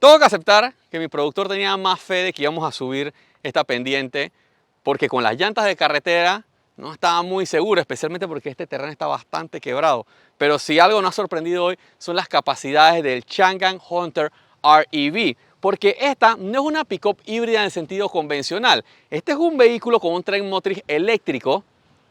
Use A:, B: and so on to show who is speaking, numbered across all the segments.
A: Tengo que aceptar que mi productor tenía más fe de que íbamos a subir esta pendiente porque con las llantas de carretera no estaba muy seguro, especialmente porque este terreno está bastante quebrado. Pero si algo nos ha sorprendido hoy son las capacidades del Changan Hunter REV, porque esta no es una pick-up híbrida en el sentido convencional. Este es un vehículo con un tren motriz eléctrico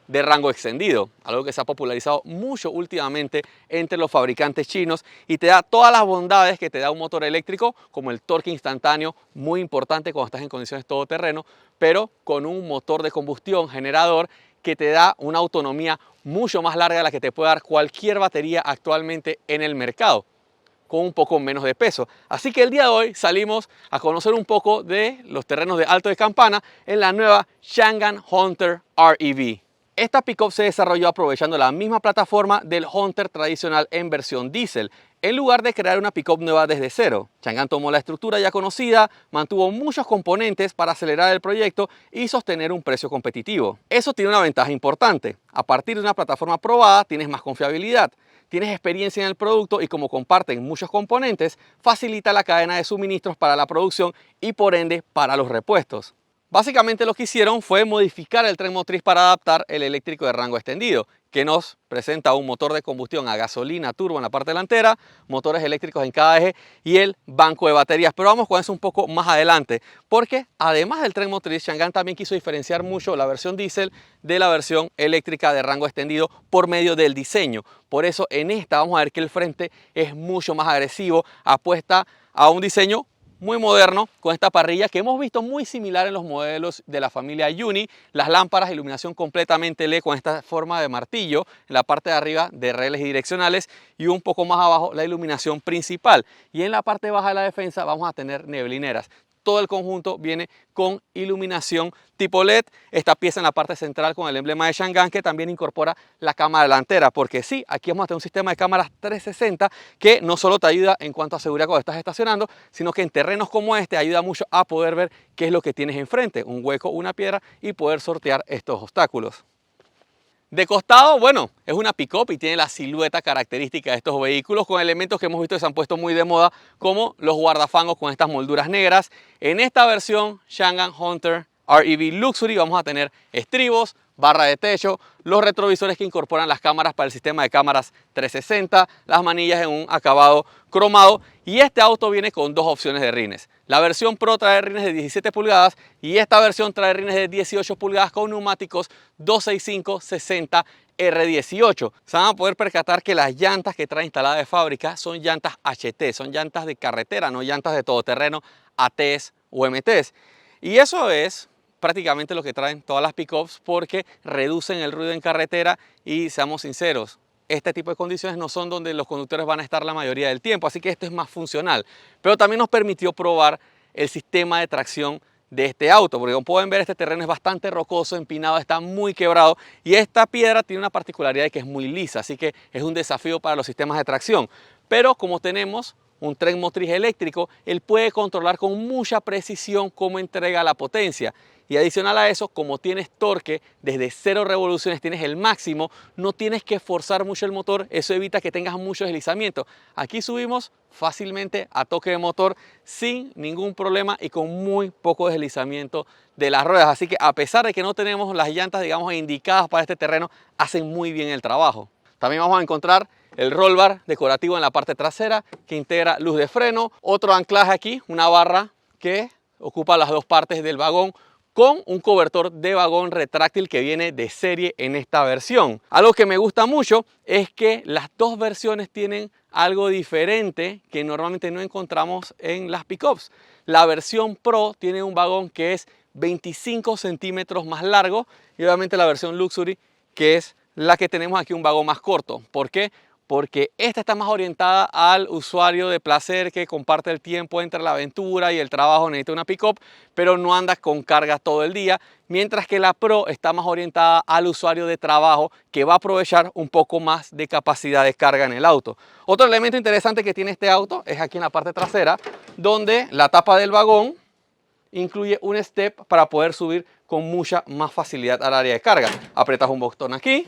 A: de rango extendido, algo que se ha popularizado mucho últimamente entre los fabricantes chinos y te da todas las bondades que te da un motor eléctrico, como el torque instantáneo, muy importante cuando estás en condiciones todoterreno, pero con un motor de combustión generador que te da una autonomía mucho más larga de la que te puede dar cualquier batería actualmente en el mercado, con un poco menos de peso. Así que el día de hoy salimos a conocer un poco de los terrenos de Alto de Campana en la nueva Changan Hunter REV. Esta pick-up se desarrolló aprovechando la misma plataforma del Hunter tradicional en versión diésel, en lugar de crear una pick-up nueva desde cero. Changan tomó la estructura ya conocida, mantuvo muchos componentes para acelerar el proyecto y sostener un precio competitivo. Eso tiene una ventaja importante. A partir de una plataforma probada tienes más confiabilidad, tienes experiencia en el producto y como comparten muchos componentes, facilita la cadena de suministros para la producción y por ende para los repuestos. Básicamente lo que hicieron fue modificar el tren motriz para adaptar el eléctrico de rango extendido, que nos presenta un motor de combustión a gasolina turbo en la parte delantera, motores eléctricos en cada eje y el banco de baterías. Pero vamos con eso un poco más adelante, porque además del tren motriz, Changan también quiso diferenciar mucho la versión diésel de la versión eléctrica de rango extendido por medio del diseño. Por eso en esta vamos a ver que el frente es mucho más agresivo, apuesta a un diseño muy moderno con esta parrilla que hemos visto muy similar en los modelos de la familia Uni, las lámparas, iluminación completamente LED con esta forma de martillo en la parte de arriba de rieles y direccionales y un poco más abajo la iluminación principal, y en la parte baja de la defensa vamos a tener neblineras. Todo el conjunto viene con iluminación tipo LED, esta pieza en la parte central con el emblema de Changan que también incorpora la cámara delantera, porque sí, aquí vamos a tener un sistema de cámaras 360 que no solo te ayuda en cuanto a seguridad cuando estás estacionando, sino que en terrenos como este ayuda mucho a poder ver qué es lo que tienes enfrente, un hueco, una piedra, y poder sortear estos obstáculos. De costado, bueno, es una pick-up y tiene la silueta característica de estos vehículos con elementos que hemos visto que se han puesto muy de moda, como los guardafangos con estas molduras negras. En esta versión Changan Hunter REV Luxury vamos a tener estribos, barra de techo, los retrovisores que incorporan las cámaras para el sistema de cámaras 360, las manillas en un acabado cromado, y este auto viene con dos opciones de rines. La versión Pro trae rines de 17 pulgadas y esta versión trae rines de 18 pulgadas con neumáticos 265-60 R18. Se van a poder percatar que las llantas que trae instaladas de fábrica son llantas HT, son llantas de carretera, no llantas de todoterreno ATs o MTs. Y eso es prácticamente lo que traen todas las pickups, porque reducen el ruido en carretera y, seamos sinceros, este tipo de condiciones no son donde los conductores van a estar la mayoría del tiempo, así que esto es más funcional. Pero también nos permitió probar el sistema de tracción de este auto, porque como pueden ver este terreno es bastante rocoso, empinado, está muy quebrado y esta piedra tiene una particularidad de que es muy lisa, así que es un desafío para los sistemas de tracción. Pero como tenemos un tren motriz eléctrico, él puede controlar con mucha precisión cómo entrega la potencia. Y adicional a eso, como tienes torque desde 0 revoluciones, tienes el máximo, no tienes que forzar mucho el motor, eso evita que tengas mucho deslizamiento. Aquí subimos fácilmente a toque de motor sin ningún problema y con muy poco deslizamiento de las ruedas. Así que a pesar de que no tenemos las llantas, digamos, indicadas para este terreno, hacen muy bien el trabajo. También vamos a encontrar el roll bar decorativo en la parte trasera que integra luz de freno, otro anclaje aquí, una barra que ocupa las dos partes del vagón, con un cobertor de vagón retráctil que viene de serie en esta versión. Algo que me gusta mucho es que las dos versiones tienen algo diferente que normalmente no encontramos en las pickups. La versión Pro tiene un vagón que es 25 centímetros más largo y obviamente la versión Luxury, que es la que tenemos aquí, un vagón más corto. ¿Por qué? Porque esta está más orientada al usuario de placer que comparte el tiempo entre la aventura y el trabajo, necesita una pick-up, pero no anda con carga todo el día, mientras que la Pro está más orientada al usuario de trabajo que va a aprovechar un poco más de capacidad de carga en el auto. Otro elemento interesante que tiene este auto es aquí en la parte trasera, donde la tapa del vagón incluye un step para poder subir con mucha más facilidad al área de carga. Aprietas un botón aquí,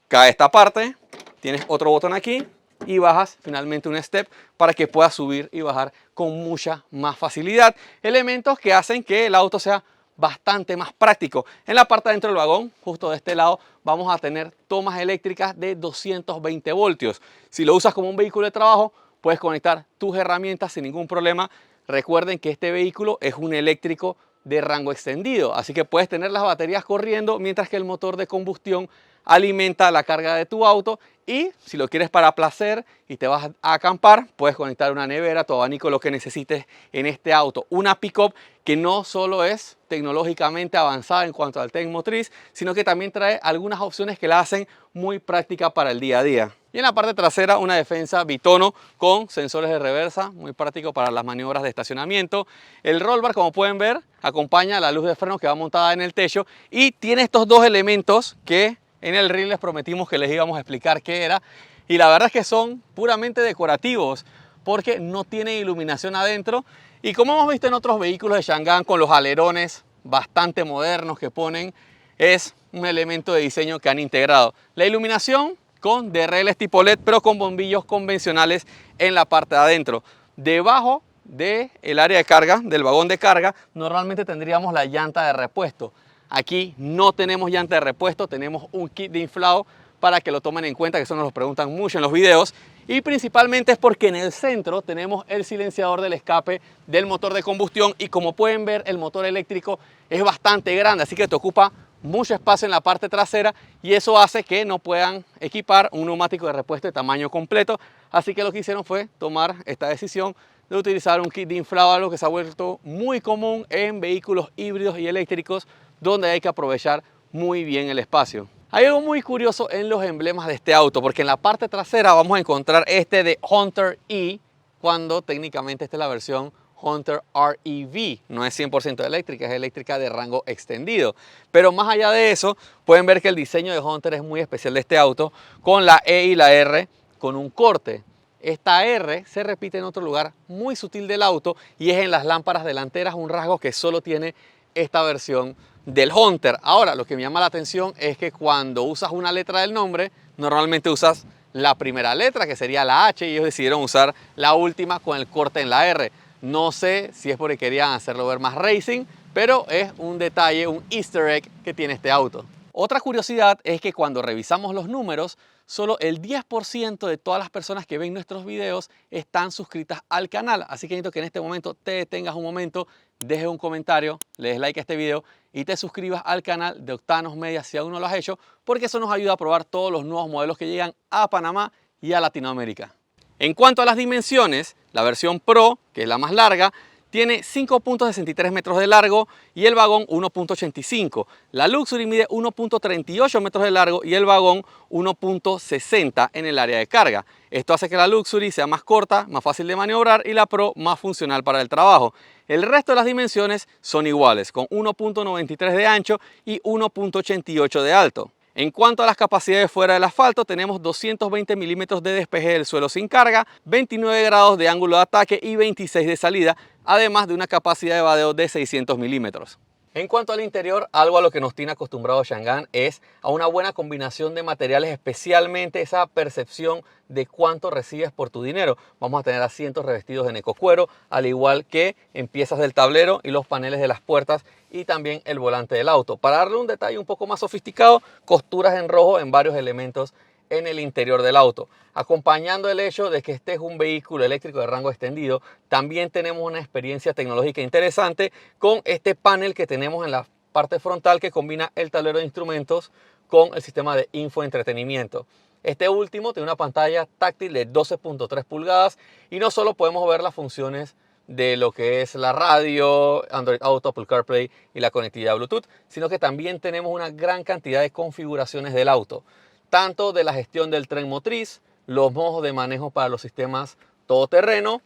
A: cae esta parte, tienes otro botón aquí y bajas finalmente un step para que puedas subir y bajar con mucha más facilidad. Elementos que hacen que el auto sea bastante más práctico. En la parte de dentro del vagón, justo de este lado, vamos a tener tomas eléctricas de 220 voltios. Si lo usas como un vehículo de trabajo, puedes conectar tus herramientas sin ningún problema. Recuerden que este vehículo es un eléctrico de rango extendido, así que puedes tener las baterías corriendo mientras que el motor de combustión alimenta la carga de tu auto. Y si lo quieres para placer y te vas a acampar, puedes conectar una nevera, tu abanico, lo que necesites en este auto. Una pick-up que no solo es tecnológicamente avanzada en cuanto al tech motriz, sino que también trae algunas opciones que la hacen muy práctica para el día a día. Y en la parte trasera una defensa bitono con sensores de reversa, muy práctico para las maniobras de estacionamiento. El roll bar, como pueden ver, acompaña la luz de freno que va montada en el techo y tiene estos dos elementos que en el reel les prometimos que les íbamos a explicar qué era, y la verdad es que son puramente decorativos porque no tienen iluminación adentro, y como hemos visto en otros vehículos de Changan con los alerones bastante modernos que ponen, es un elemento de diseño que han integrado. La iluminación con DRLs tipo LED, pero con bombillos convencionales en la parte de adentro. Debajo del área de carga, del vagón de carga, normalmente tendríamos la llanta de repuesto. Aquí no tenemos llanta de repuesto, tenemos un kit de inflado para que lo tomen en cuenta, que eso nos lo preguntan mucho en los videos. Y principalmente es porque en el centro tenemos el silenciador del escape del motor de combustión, y como pueden ver el motor eléctrico es bastante grande, así que te ocupa mucho espacio en la parte trasera, y eso hace que no puedan equipar un neumático de repuesto de tamaño completo. Así que lo que hicieron fue tomar esta decisión de utilizar un kit de inflado, algo que se ha vuelto muy común en vehículos híbridos y eléctricos, donde hay que aprovechar muy bien el espacio. Hay algo muy curioso en los emblemas de este auto, porque en la parte trasera vamos a encontrar este de Hunter E, cuando técnicamente esta es la versión Hunter REV. No es 100% eléctrica, es eléctrica de rango extendido. Pero más allá de eso, pueden ver que el diseño de Hunter es muy especial de este auto, con la E y la R con un corte. Esta R se repite en otro lugar muy sutil del auto, y es en las lámparas delanteras, un rasgo que solo tiene esta versión del Hunter. Ahora, lo que me llama la atención es que cuando usas una letra del nombre, normalmente usas la primera letra, que sería la H, y ellos decidieron usar la última con el corte en la R. No sé si es porque querían hacerlo ver más racing, pero es un detalle, un easter egg que tiene este auto. Otra curiosidad es que cuando revisamos los números, solo el 10% de todas las personas que ven nuestros videos están suscritas al canal. Así que necesito que en este momento te detengas un momento, dejes un comentario, le des like a este video y te suscribas al canal de Octanos Media si aún no lo has hecho, porque eso nos ayuda a probar todos los nuevos modelos que llegan a Panamá y a Latinoamérica. En cuanto a las dimensiones, la versión Pro, que es la más larga, tiene 5.63 metros de largo y el vagón 1.85. La Luxury mide 1.38 metros de largo y el vagón 1.60 en el área de carga. Esto hace que la Luxury sea más corta, más fácil de maniobrar, y la Pro más funcional para el trabajo. El resto de las dimensiones son iguales, con 1.93 de ancho y 1.88 de alto. En cuanto a las capacidades fuera del asfalto, tenemos 220 milímetros de despeje del suelo sin carga, 29 grados de ángulo de ataque y 26 de salida, además de una capacidad de vadeo de 600 milímetros. En cuanto al interior, algo a lo que nos tiene acostumbrado Changan es a una buena combinación de materiales, especialmente esa percepción de cuánto recibes por tu dinero. Vamos a tener asientos revestidos en ecocuero, al igual que en piezas del tablero y los paneles de las puertas, y también el volante del auto. Para darle un detalle un poco más sofisticado, costuras en rojo en varios elementos en el interior del auto. Acompañando el hecho de que este es un vehículo eléctrico de rango extendido, también tenemos una experiencia tecnológica interesante con este panel que tenemos en la parte frontal, que combina el tablero de instrumentos con el sistema de infoentretenimiento. Este último tiene una pantalla táctil de 12.3 pulgadas y no solo podemos ver las funciones de lo que es la radio, Android Auto, Apple CarPlay y la conectividad Bluetooth, sino que también tenemos una gran cantidad de configuraciones del auto, tanto de la gestión del tren motriz, los modos de manejo para los sistemas todoterreno,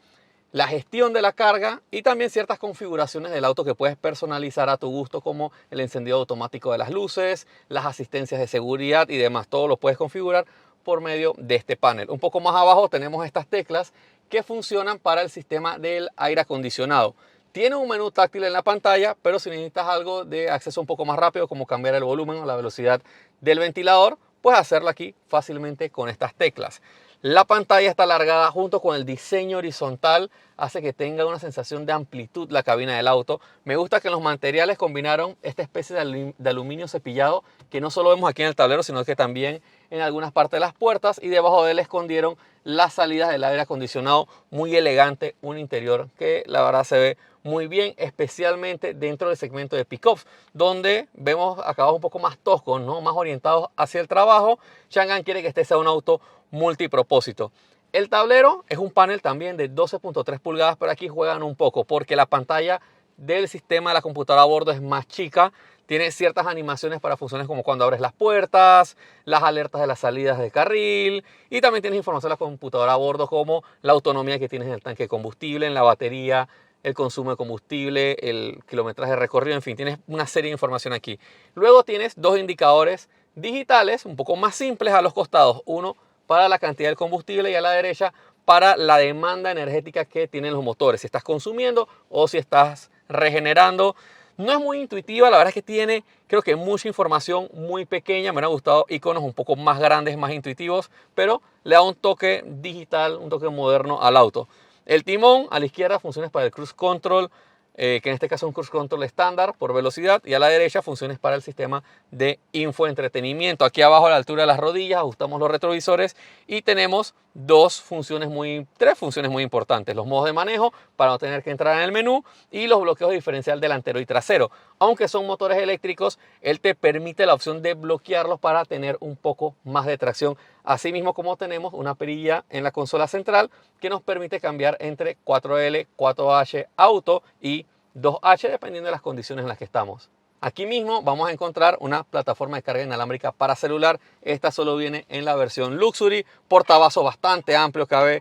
A: la gestión de la carga y también ciertas configuraciones del auto que puedes personalizar a tu gusto, como el encendido automático de las luces, las asistencias de seguridad y demás. Todo lo puedes configurar por medio de este panel. Un poco más abajo tenemos estas teclas que funcionan para el sistema del aire acondicionado. Tiene un menú táctil en la pantalla, pero si necesitas algo de acceso un poco más rápido, como cambiar el volumen o la velocidad del ventilador, puedes hacerlo aquí fácilmente con estas teclas. La pantalla está alargada junto con el diseño horizontal, hace que tenga una sensación de amplitud la cabina del auto. Me gusta que los materiales combinaron esta especie de aluminio cepillado que no solo vemos aquí en el tablero, sino que también en algunas partes de las puertas, y debajo de él escondieron las salidas del aire acondicionado. Muy elegante, un interior que la verdad se ve muy bien, especialmente dentro del segmento de pickups, donde vemos acabados un poco más toscos, ¿no? Más orientados hacia el trabajo. Changan quiere que este sea un auto multipropósito. El tablero es un panel también de 12.3 pulgadas, pero aquí juegan un poco porque la pantalla del sistema de la computadora a bordo es más chica. Tiene ciertas animaciones para funciones como cuando abres las puertas, las alertas de las salidas de carril, y también tienes información de la computadora a bordo como la autonomía que tienes en el tanque de combustible, en la batería, el consumo de combustible, el kilometraje recorrido, en fin, tienes una serie de información aquí. Luego tienes dos indicadores digitales un poco más simples a los costados, uno para la cantidad de combustible y a la derecha para la demanda energética que tienen los motores, si estás consumiendo o si estás regenerando. No es muy intuitiva, la verdad es que tiene, creo que mucha información muy pequeña. Me han gustado iconos un poco más grandes, más intuitivos, pero le da un toque digital, un toque moderno al auto. El timón a la izquierda, funciones para el cruise control, que en este caso es un cruise control estándar por velocidad, y a la derecha funciones para el sistema de infoentretenimiento. Aquí abajo a la altura de las rodillas ajustamos los retrovisores y tenemos tres funciones muy importantes: los modos de manejo para no tener que entrar en el menú y los bloqueos diferencial delantero y trasero. Aunque son motores eléctricos, él te permite la opción de bloquearlos para tener un poco más de tracción. Asimismo, como tenemos una perilla en la consola central que nos permite cambiar entre 4L, 4H Auto y 2H dependiendo de las condiciones en las que estamos. Aquí mismo vamos a encontrar una plataforma de carga inalámbrica para celular. Esta solo viene en la versión Luxury. Portavasos bastante amplio, cabe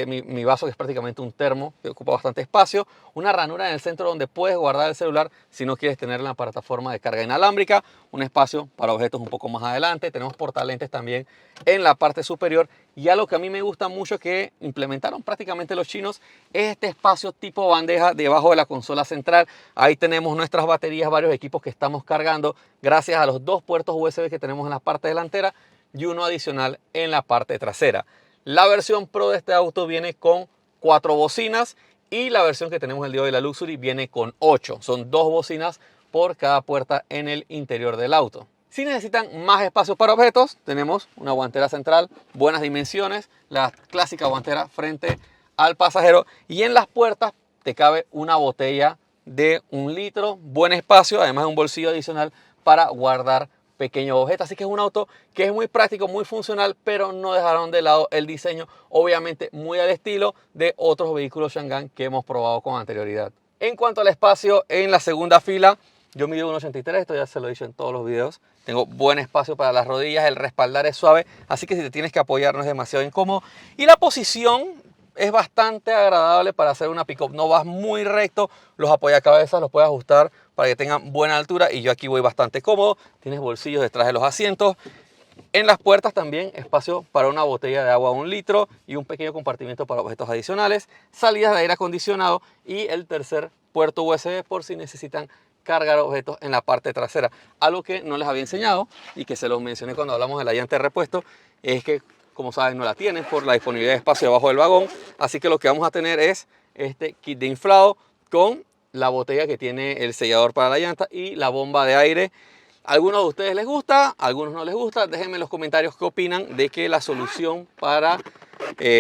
A: mi vaso, que es prácticamente un termo, que ocupa bastante espacio. Una ranura en el centro donde puedes guardar el celular si no quieres tener la plataforma de carga inalámbrica. Un espacio para objetos un poco más adelante. Tenemos portalentes también en la parte superior. Y algo que a mí me gusta mucho que implementaron prácticamente los chinos es este espacio tipo bandeja debajo de la consola central. Ahí tenemos nuestras baterías, varios equipos que estamos cargando gracias a los dos puertos USB que tenemos en la parte delantera y uno adicional en la parte trasera. La versión Pro de este auto viene con 4 bocinas y la versión que tenemos el día de hoy, la Luxury, viene con 8. Son 2 bocinas por cada puerta en el interior del auto. Si necesitan más espacio para objetos, tenemos una guantera central, buenas dimensiones, la clásica guantera frente al pasajero, y en las puertas te cabe una botella de 1 litro, buen espacio, además de un bolsillo adicional para guardar pequeños objetos. Así que es un auto que es muy práctico, muy funcional, pero no dejaron de lado el diseño, obviamente muy al estilo de otros vehículos Changan que hemos probado con anterioridad. En cuanto al espacio, en la segunda fila, yo mido 1,83, esto ya se lo he dicho en todos los videos. Tengo buen espacio para las rodillas, el respaldar es suave, así que si te tienes que apoyar no es demasiado incómodo. Y la posición es bastante agradable para hacer una pick-up. No vas muy recto, los apoyacabezas los puedes ajustar para que tengan buena altura y yo aquí voy bastante cómodo. Tienes bolsillos detrás de los asientos. En las puertas también espacio para una botella de agua 1 litro y un pequeño compartimiento para objetos adicionales. Salidas de aire acondicionado y el tercer puerto USB por si necesitan cargar objetos en la parte trasera. Algo que no les había enseñado y que se los mencioné cuando hablamos de la llanta de repuesto es que, como saben, no la tienen por la disponibilidad de espacio debajo del vagón. Así que lo que vamos a tener es este kit de inflado con la botella que tiene el sellador para la llanta y la bomba de aire. ¿A algunos de ustedes les gusta? ¿A algunos no les gusta? Déjenme en los comentarios qué opinan de que la solución para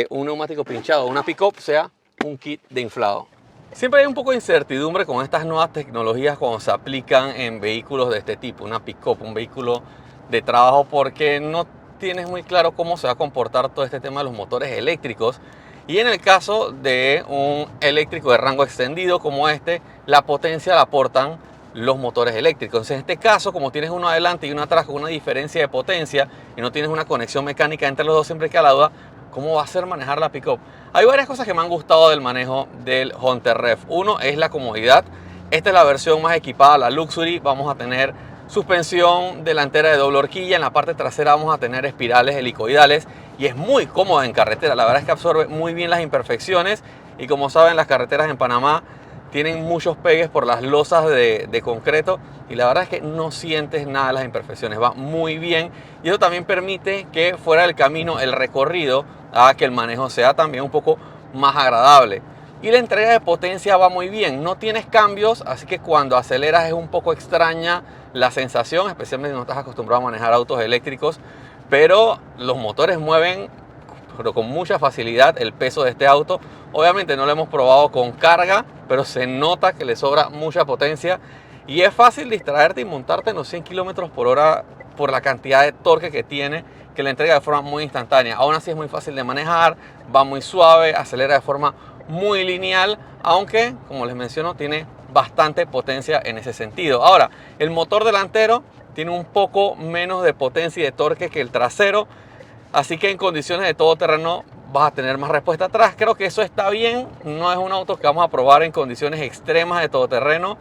A: un neumático pinchado o una pick-up sea un kit de inflado. Siempre hay un poco de incertidumbre con estas nuevas tecnologías cuando se aplican en vehículos de este tipo, una pick-up, un vehículo de trabajo, porque no tienes muy claro cómo se va a comportar todo este tema de los motores eléctricos. Y en el caso de un eléctrico de rango extendido como este, la potencia la aportan los motores eléctricos. Entonces, en este caso, como tienes uno adelante y uno atrás con una diferencia de potencia y no tienes una conexión mecánica entre los dos, siempre queda la duda, ¿cómo va a ser manejar la pick-up? Hay varias cosas que me han gustado del manejo del Hunter Rev. Uno es la comodidad. Esta es la versión más equipada, la Luxury. Vamos a tener suspensión delantera de doble horquilla. En la parte trasera vamos a tener espirales helicoidales y es muy cómoda en carretera. La verdad es que absorbe muy bien las imperfecciones y, como saben, las carreteras en Panamá tienen muchos pegues por las losas de concreto y la verdad es que no sientes nada de las imperfecciones, va muy bien y eso también permite que fuera del camino el recorrido haga que el manejo sea también un poco más agradable. Y la entrega de potencia va muy bien, no tienes cambios, así que cuando aceleras es un poco extraña la sensación, especialmente si no estás acostumbrado a manejar autos eléctricos, pero los motores mueven pero con mucha facilidad el peso de este auto. Obviamente no lo hemos probado con carga, pero se nota que le sobra mucha potencia y es fácil distraerte y montarte en los 100 km por hora por la cantidad de torque que tiene, que la entrega de forma muy instantánea. Aún así es muy fácil de manejar, va muy suave, acelera de forma muy lineal, aunque como les menciono tiene bastante potencia en ese sentido. Ahora, el motor delantero tiene un poco menos de potencia y de torque que el trasero, así que en condiciones de todoterreno vas a tener más respuesta atrás. Creo que eso está bien, no es un auto que vamos a probar en condiciones extremas de todoterreno,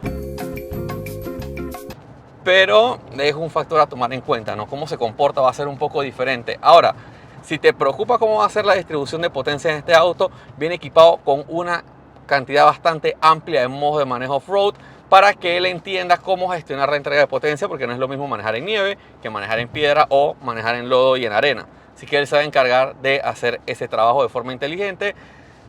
A: pero es un factor a tomar en cuenta, ¿no? Cómo se comporta va a ser un poco diferente. Ahora, si te preocupa cómo va a ser la distribución de potencia en este auto, viene equipado con una cantidad bastante amplia de modos de manejo off-road para que él entienda cómo gestionar la entrega de potencia, porque no es lo mismo manejar en nieve que manejar en piedra o manejar en lodo y en arena. Así que él se va a encargar de hacer ese trabajo de forma inteligente,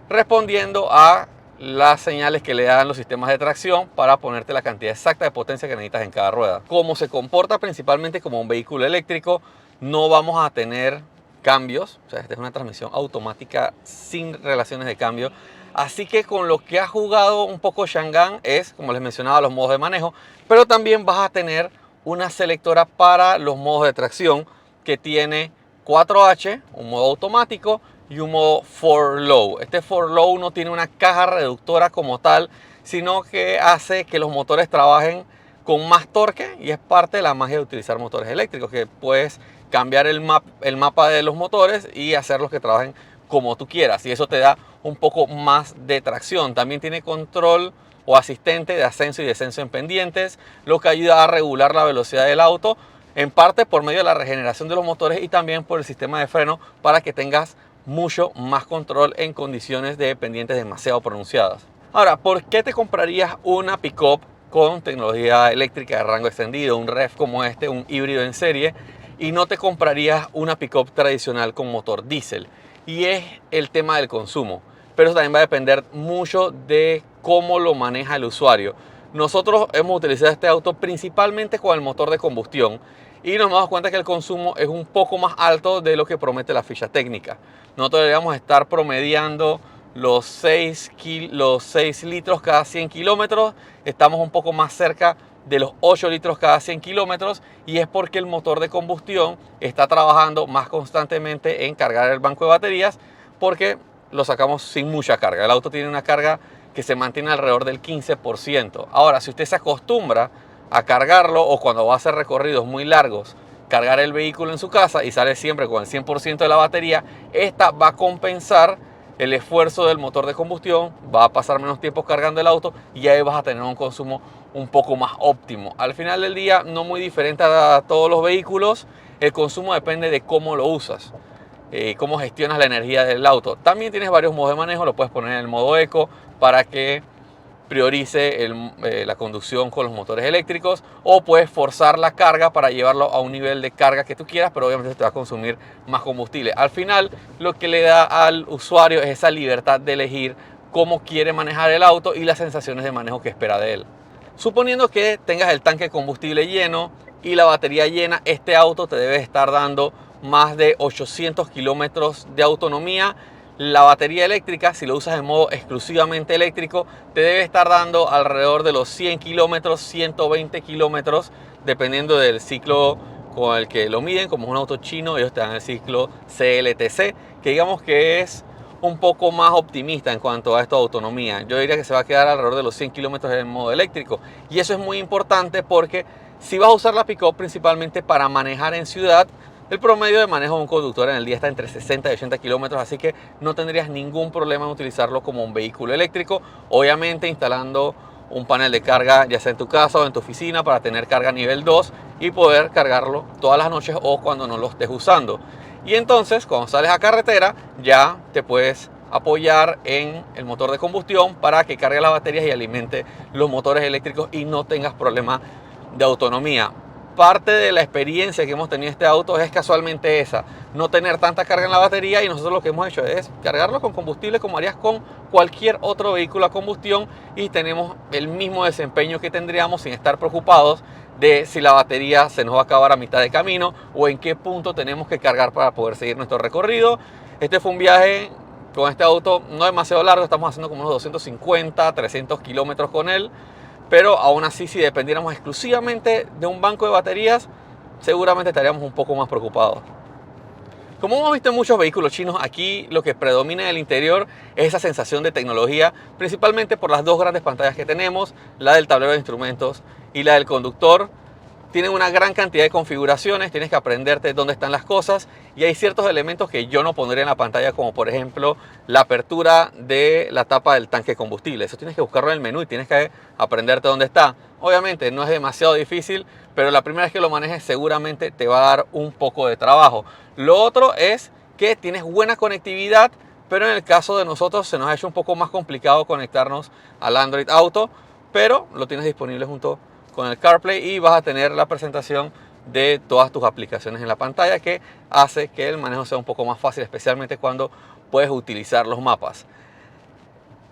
A: respondiendo a las señales que le dan los sistemas de tracción para ponerte la cantidad exacta de potencia que necesitas en cada rueda. Como se comporta principalmente como un vehículo eléctrico, no vamos a tener cambios, o sea, esta es una transmisión automática sin relaciones de cambio. Así que con lo que ha jugado un poco Changan es, como les mencionaba, los modos de manejo, pero también vas a tener una selectora para los modos de tracción que tiene 4H, un modo automático y un modo for low. Este for low no tiene una caja reductora como tal, sino que hace que los motores trabajen con más torque y es parte de la magia de utilizar motores eléctricos, que puedes cambiar el mapa de los motores y hacerlos que trabajen como tú quieras y eso te da un poco más de tracción. También tiene control o asistente de ascenso y descenso en pendientes, lo que ayuda a regular la velocidad del auto, en parte por medio de la regeneración de los motores y también por el sistema de freno para que tengas mucho más control en condiciones de pendientes demasiado pronunciadas. Ahora, ¿por qué te comprarías una pick-up con tecnología eléctrica de rango extendido, un REV como este, un híbrido en serie, y no te comprarías una pick-up tradicional con motor diésel? Y es el tema del consumo, pero eso también va a depender mucho de cómo lo maneja el usuario. Nosotros hemos utilizado este auto principalmente con el motor de combustión y nos damos cuenta que el consumo es un poco más alto de lo que promete la ficha técnica. Nosotros deberíamos estar promediando los 6 litros cada 100 kilómetros, estamos un poco más cerca de los 8 litros cada 100 kilómetros y es porque el motor de combustión está trabajando más constantemente en cargar el banco de baterías porque lo sacamos sin mucha carga. El auto tiene una carga que se mantiene alrededor del 15%. Ahora, si usted se acostumbra a cargarlo o cuando va a hacer recorridos muy largos, cargar el vehículo en su casa y sale siempre con el 100% de la batería, esta va a compensar el esfuerzo del motor de combustión, va a pasar menos tiempo cargando el auto y ahí vas a tener un consumo un poco más óptimo. Al final del día, no muy diferente a todos los vehículos, el consumo depende de cómo lo usas, cómo gestionas la energía del auto. También tienes varios modos de manejo, lo puedes poner en el modo eco para que priorice la conducción con los motores eléctricos o puedes forzar la carga para llevarlo a un nivel de carga que tú quieras, pero obviamente te va a consumir más combustible. Al final lo que le da al usuario es esa libertad de elegir cómo quiere manejar el auto y las sensaciones de manejo que espera de él. Suponiendo que tengas el tanque de combustible lleno y la batería llena, este auto te debe estar dando más de 800 kilómetros de autonomía. La batería eléctrica, si lo usas en modo exclusivamente eléctrico, te debe estar dando alrededor de los 100 kilómetros, 120 kilómetros, dependiendo del ciclo con el que lo miden. Como es un auto chino, ellos te dan el ciclo CLTC, que digamos que es un poco más optimista en cuanto a esta autonomía. Yo diría que se va a quedar alrededor de los 100 kilómetros en modo eléctrico. Y eso es muy importante porque si vas a usar la pick-up principalmente para manejar en ciudad, el promedio de manejo de un conductor en el día está entre 60 y 80 kilómetros, así que no tendrías ningún problema en utilizarlo como un vehículo eléctrico. Obviamente instalando un panel de carga ya sea en tu casa o en tu oficina para tener carga nivel 2 y poder cargarlo todas las noches o cuando no lo estés usando. Y entonces cuando sales a carretera ya te puedes apoyar en el motor de combustión para que cargue las baterías y alimente los motores eléctricos y no tengas problemas de autonomía. Parte de la experiencia que hemos tenido en este auto es casualmente esa, no tener tanta carga en la batería, y nosotros lo que hemos hecho es cargarlo con combustible como harías con cualquier otro vehículo a combustión, y tenemos el mismo desempeño que tendríamos sin estar preocupados de si la batería se nos va a acabar a mitad de camino o en qué punto tenemos que cargar para poder seguir nuestro recorrido. Este fue un viaje con este auto no demasiado largo, estamos haciendo como unos 250, 300 kilómetros con él. Pero aún así, si dependiéramos exclusivamente de un banco de baterías, seguramente estaríamos un poco más preocupados. Como hemos visto en muchos vehículos chinos, aquí lo que predomina en el interior es esa sensación de tecnología, principalmente por las dos grandes pantallas que tenemos, la del tablero de instrumentos y la del conductor. Tienen una gran cantidad de configuraciones, tienes que aprenderte dónde están las cosas, y hay ciertos elementos que yo no pondría en la pantalla, como por ejemplo la apertura de la tapa del tanque de combustible. Eso tienes que buscarlo en el menú y tienes que aprenderte dónde está. Obviamente no es demasiado difícil, pero la primera vez que lo manejes seguramente te va a dar un poco de trabajo. Lo otro es que tienes buena conectividad, pero en el caso de nosotros se nos ha hecho un poco más complicado conectarnos al Android Auto, pero lo tienes disponible junto con el CarPlay y vas a tener la presentación de todas tus aplicaciones en la pantalla, que hace que el manejo sea un poco más fácil, especialmente cuando puedes utilizar los mapas.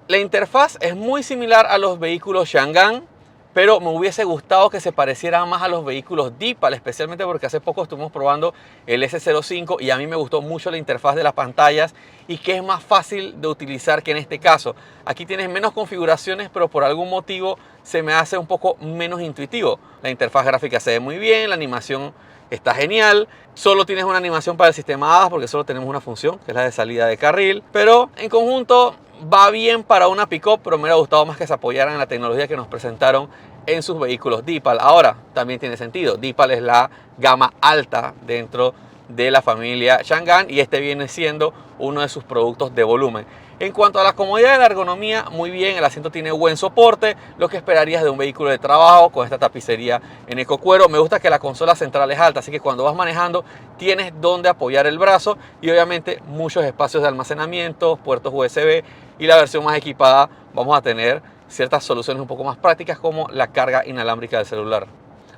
A: La interfaz es muy similar a los vehículos Changan, pero me hubiese gustado que se pareciera más a los vehículos Deepal, especialmente porque hace poco estuvimos probando el S05 y a mí me gustó mucho la interfaz de las pantallas y que es más fácil de utilizar que en este caso. Aquí tienes menos configuraciones, pero por algún motivo se me hace un poco menos intuitivo. La interfaz gráfica se ve muy bien, la animación está genial. Solo tienes una animación para el sistema ADAS porque solo tenemos una función, que es la de salida de carril, pero en conjunto va bien para una pick-up, pero me hubiera gustado más que se apoyaran en la tecnología que nos presentaron en sus vehículos Deepal. Ahora, también tiene sentido. Deepal es la gama alta dentro de la familia Changan y este viene siendo uno de sus productos de volumen. En cuanto a la comodidad y la ergonomía, muy bien, el asiento tiene buen soporte, lo que esperarías de un vehículo de trabajo con esta tapicería en ecocuero. Me gusta que la consola central es alta, así que cuando vas manejando tienes donde apoyar el brazo y obviamente muchos espacios de almacenamiento, puertos USB, y la versión más equipada vamos a tener ciertas soluciones un poco más prácticas como la carga inalámbrica del celular.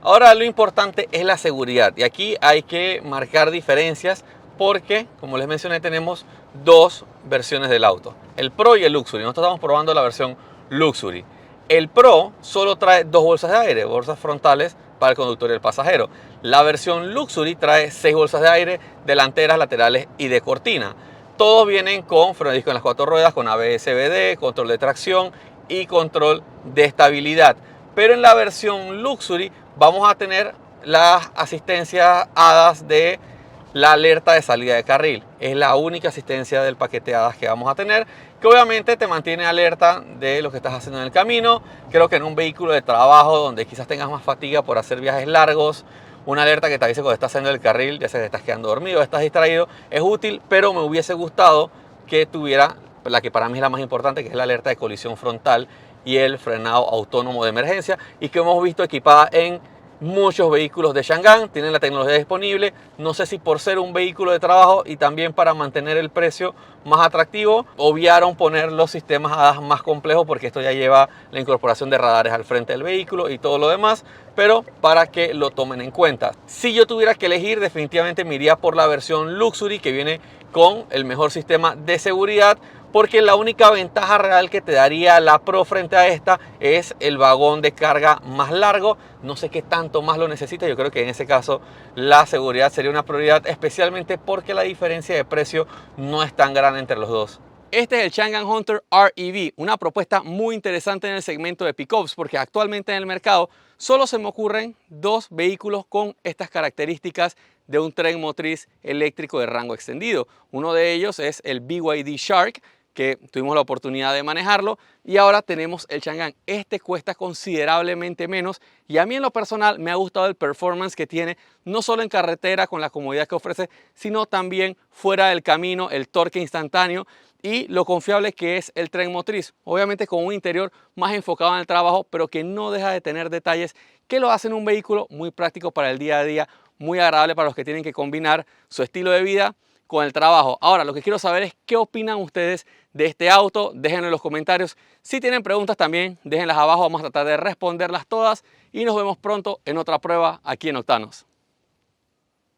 A: Ahora lo importante es la seguridad, y aquí hay que marcar diferencias porque, como les mencioné, tenemos dos versiones del auto, el Pro y el Luxury. Nosotros estamos probando la versión Luxury. El Pro solo trae dos bolsas de aire, bolsas frontales para el conductor y el pasajero. La versión Luxury trae 6 bolsas de aire, delanteras, laterales y de cortina. Todos vienen con freno de disco en las 4 ruedas, con ABS-CBD, control de tracción y control de estabilidad. Pero en la versión Luxury vamos a tener las asistencias ADAS de la alerta de salida de carril. Es la única asistencia del paquete ADAS que vamos a tener, que obviamente te mantiene alerta de lo que estás haciendo en el camino. Creo que en un vehículo de trabajo donde quizás tengas más fatiga por hacer viajes largos, una alerta que te avise cuando estás saliendo del carril, ya sea que estás quedando dormido o estás distraído, es útil, pero me hubiese gustado que tuviera la que para mí es la más importante, que es la alerta de colisión frontal y el frenado autónomo de emergencia, y que hemos visto equipada en muchos vehículos de Changan. Tienen la tecnología disponible. No sé si por ser un vehículo de trabajo y también para mantener el precio más atractivo, obviaron poner los sistemas ADAS más complejos, porque esto ya lleva la incorporación de radares al frente del vehículo y todo lo demás, pero para que lo tomen en cuenta. Si yo tuviera que elegir, definitivamente me iría por la versión Luxury, que viene con el mejor sistema de seguridad, porque la única ventaja real que te daría la Pro frente a esta es el vagón de carga más largo. No sé qué tanto más lo necesita. Yo creo que en ese caso la seguridad sería una prioridad, especialmente porque la diferencia de precio no es tan grande entre los dos. Este es el Changan Hunter REV, una propuesta muy interesante en el segmento de pickups, porque actualmente en el mercado solo se me ocurren dos vehículos con estas características de un tren motriz eléctrico de rango extendido. Uno de ellos es el BYD Shark, que tuvimos la oportunidad de manejarlo, y ahora tenemos el Changan. Este cuesta considerablemente menos y a mí en lo personal me ha gustado el performance que tiene, no solo en carretera con la comodidad que ofrece, sino también fuera del camino, el torque instantáneo y lo confiable que es el tren motriz. Obviamente con un interior más enfocado en el trabajo, pero que no deja de tener detalles que lo hacen un vehículo muy práctico para el día a día, muy agradable para los que tienen que combinar su estilo de vida con el trabajo. Ahora, lo que quiero saber es qué opinan ustedes de este auto. Déjenlo en los comentarios. Si tienen preguntas también, déjenlas abajo. Vamos a tratar de responderlas todas y nos vemos pronto en otra prueba aquí en Octanos.